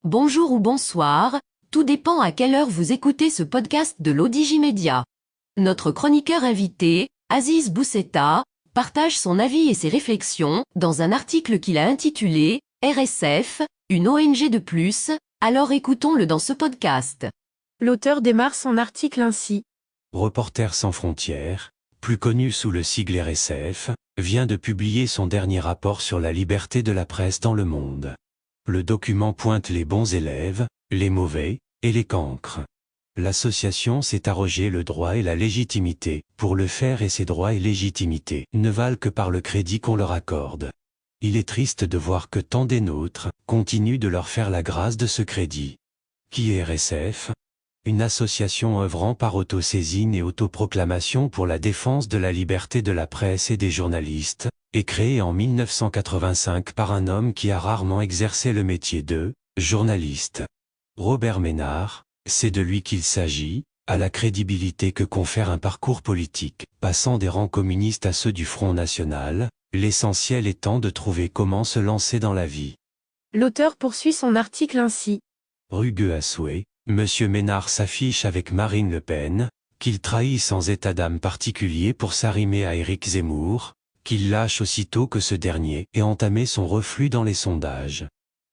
Bonjour ou bonsoir, tout dépend à quelle heure vous écoutez ce podcast de l'Odigimédia. Notre chroniqueur invité, Aziz Bousseta, partage son avis et ses réflexions dans un article qu'il a intitulé « RSF, une ONG de plus », alors écoutons-le dans ce podcast. L'auteur démarre son article ainsi. Reporters sans frontières, plus connu sous le sigle RSF, vient de publier son dernier rapport sur la liberté de la presse dans le monde. Le document pointe les bons élèves, les mauvais, et les cancres. L'association s'est arrogé le droit et la légitimité, pour le faire, et ces droits et légitimités ne valent que par le crédit qu'on leur accorde. Il est triste de voir que tant des nôtres continuent de leur faire la grâce de ce crédit. Qui est RSF ? Une association œuvrant par autosaisine et autoproclamation pour la défense de la liberté de la presse et des journalistes, est créée en 1985 par un homme qui a rarement exercé le métier de journaliste. Robert Ménard, c'est de lui qu'il s'agit, à la crédibilité que confère un parcours politique, passant des rangs communistes à ceux du Front National, l'essentiel étant de trouver comment se lancer dans la vie. L'auteur poursuit son article ainsi. Rugueux à souhait, Monsieur Ménard s'affiche avec Marine Le Pen, qu'il trahit sans état d'âme particulier pour s'arrimer à Éric Zemmour, qu'il lâche aussitôt que ce dernier ait entamé son reflux dans les sondages.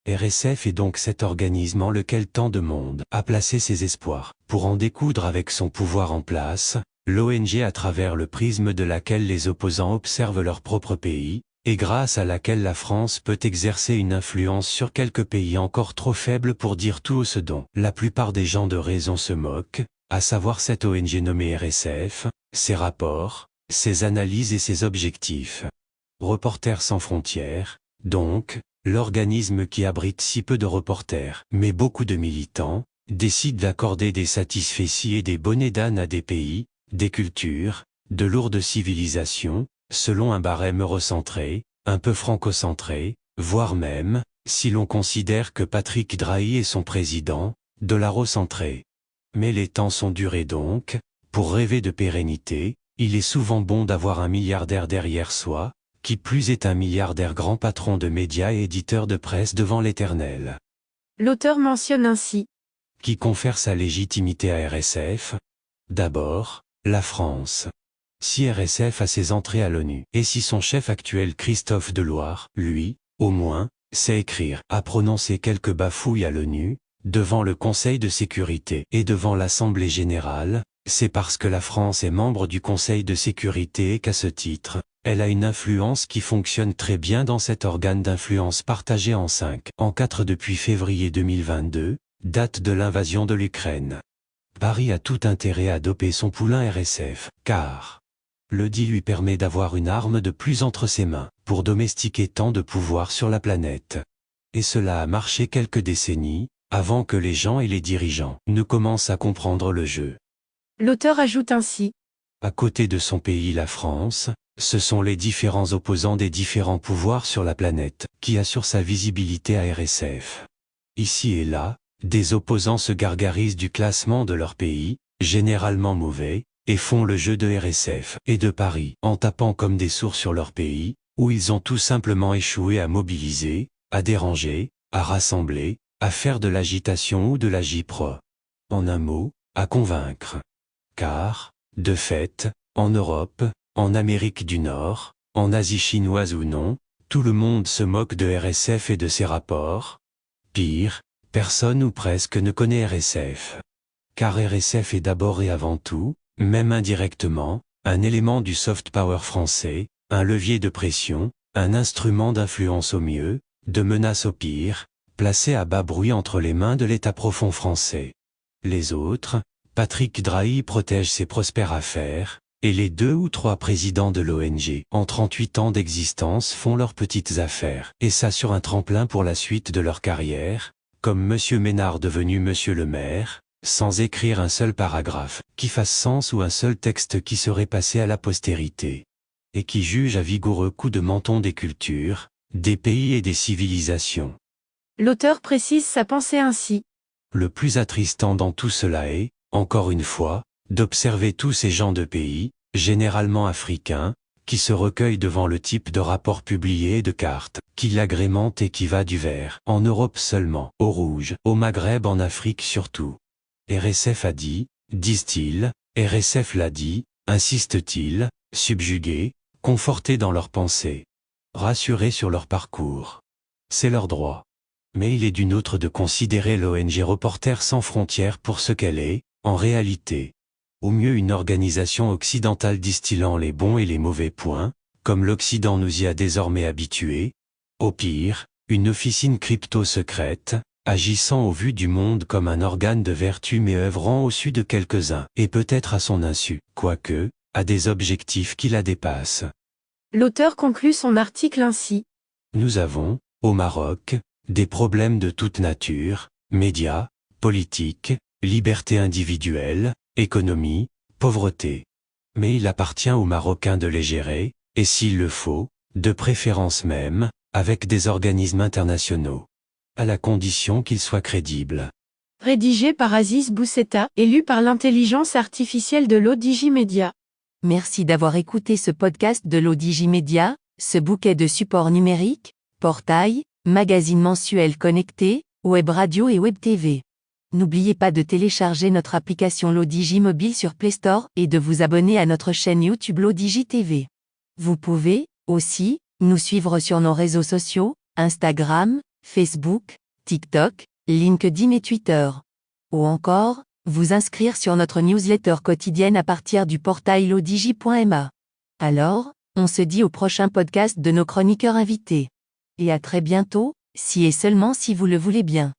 RSF est donc cet organisme en lequel tant de monde a placé ses espoirs, pour en découdre avec son pouvoir en place, l'ONG à travers le prisme de laquelle les opposants observent leur propre pays, et grâce à laquelle la France peut exercer une influence sur quelques pays encore trop faibles pour dire tout ce dont la plupart des gens de raison se moquent, à savoir cette ONG nommée RSF, ses rapports, ses analyses et ses objectifs. Reporters sans frontières, donc, l'organisme qui abrite si peu de reporters, mais beaucoup de militants, décide d'accorder des satisfecits et des bonnets d'âne à des pays, des cultures, de lourdes civilisations, selon un barème eurocentré, un peu franco-centré, voire même, si l'on considère que Patrick Drahi est son président, dollaro-centré. Mais les temps sont durs et donc, pour rêver de pérennité, il est souvent bon d'avoir un milliardaire derrière soi, qui plus est un milliardaire grand patron de médias et éditeur de presse devant l'éternel. L'auteur mentionne ainsi. Qui confère sa légitimité à RSF ? D'abord, la France. Si RSF a ses entrées à l'ONU, et si son chef actuel Christophe Deloire, lui, au moins, sait écrire, a prononcé quelques bafouilles à l'ONU, devant le Conseil de sécurité et devant l'Assemblée générale, c'est parce que la France est membre du Conseil de sécurité et qu'à ce titre, elle a une influence qui fonctionne très bien dans cet organe d'influence partagé en 4 depuis février 2022, date de l'invasion de l'Ukraine. Paris a tout intérêt à doper son poulain RSF, car le dit lui permet d'avoir une arme de plus entre ses mains, pour domestiquer tant de pouvoir sur la planète. Et cela a marché quelques décennies, avant que les gens et les dirigeants ne commencent à comprendre le jeu. L'auteur ajoute ainsi. À côté de son pays, la France, ce sont les différents opposants des différents pouvoirs sur la planète qui assurent sa visibilité à RSF. Ici et là, des opposants se gargarisent du classement de leur pays, généralement mauvais, et font le jeu de RSF et de Paris en tapant comme des sourds sur leur pays, où ils ont tout simplement échoué à mobiliser, à déranger, à rassembler, à faire de l'agitation ou de l'agipro. En un mot, à convaincre. Car, de fait, en Europe, en Amérique du Nord, en Asie chinoise ou non, tout le monde se moque de RSF et de ses rapports. Pire, personne ou presque ne connaît RSF. Car RSF est d'abord et avant tout, même indirectement, un élément du soft power français, un levier de pression, un instrument d'influence au mieux, de menace au pire, placé à bas bruit entre les mains de l'État profond français. Les autres, Patrick Drahi protège ses prospères affaires, et les 2 ou 3 présidents de l'ONG, en 38 ans d'existence, font leurs petites affaires, et ça sur un tremplin pour la suite de leur carrière, comme Monsieur Ménard devenu Monsieur le maire, sans écrire un seul paragraphe qui fasse sens ou un seul texte qui serait passé à la postérité, et qui juge à vigoureux coups de menton des cultures, des pays et des civilisations. L'auteur précise sa pensée ainsi. Le plus attristant dans tout cela est, encore une fois, d'observer tous ces gens de pays, généralement africains, qui se recueille devant le type de rapport publié et de carte, qui l'agrémente et qui va du vert, en Europe seulement, au rouge, au Maghreb, en Afrique surtout. RSF a dit, disent-ils, RSF l'a dit, insistent-ils, subjugués, confortés dans leurs pensées, rassurés sur leur parcours. C'est leur droit. Mais il est d'une autre de considérer l'ONG Reporters sans frontières pour ce qu'elle est, en réalité. Au mieux une organisation occidentale distillant les bons et les mauvais points, comme l'Occident nous y a désormais habitués. Au pire, une officine crypto-secrète, agissant au vu du monde comme un organe de vertu mais œuvrant au su de quelques-uns, et peut-être à son insu, quoique, à des objectifs qui la dépassent. L'auteur conclut son article ainsi. Nous avons, au Maroc, des problèmes de toute nature, médias, politique, liberté individuelle, économie, pauvreté. Mais il appartient aux Marocains de les gérer, et s'il le faut, de préférence même, avec des organismes internationaux. À la condition qu'ils soient crédibles. Rédigé par Aziz Bousseta, élu par l'intelligence artificielle de l'Odigimédia. Merci d'avoir écouté ce podcast de l'Odigimédia, ce bouquet de supports numériques, portail, magazine mensuel connecté, web radio et web TV. N'oubliez pas de télécharger notre application l'Odigi mobile sur Play Store et de vous abonner à notre chaîne YouTube l'Odigi TV. Vous pouvez, aussi, nous suivre sur nos réseaux sociaux, Instagram, Facebook, TikTok, LinkedIn et Twitter. Ou encore, vous inscrire sur notre newsletter quotidienne à partir du portail lodigi.ma. Alors, on se dit au prochain podcast de nos chroniqueurs invités. Et à très bientôt, si et seulement si vous le voulez bien.